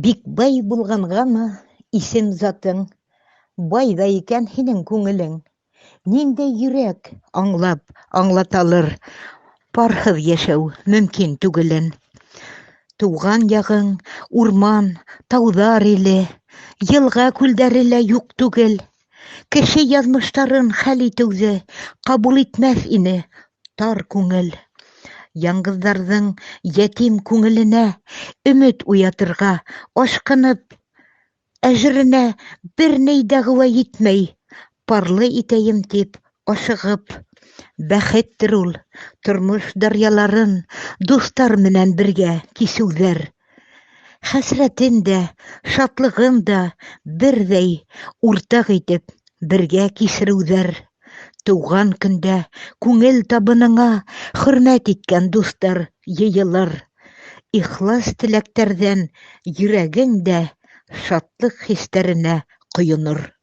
Бик бай булғанғамы исем затың, бай ҙа икән һинең күңелең. Ниндәй йөрәк аңлап аңлаталыр, парһыҙ йәшәү мөмкин түгелен. Тыуған яғың урман, тауҙар иле, йылға-күлдәре лә юҡ түгел. Кеше яҙмыштарын хәл итеүҙе ҡабул итмәҫ ине тар күңел. Яңғыҙҙарҙың йәтим күңеленә өмөт уятырға ашҡынып, әжеренә бер ней дәғүә етмәй, парлы итәйем тип ашығып. Бәхеттер ул тормош даръяларын дуҫтар менән бергә кисеүҙәр. Хәсрәтен дә, шатлығын да берҙәй уртаҡ итеп бергә кисереүҙәр. Тыуған көндә күңел табыныңа хөрмәт иткән дуҫтар йыйылыр. Ихлас теләктәрҙән йөрәгең дә шатлыҡ хистәренә ҡойонор.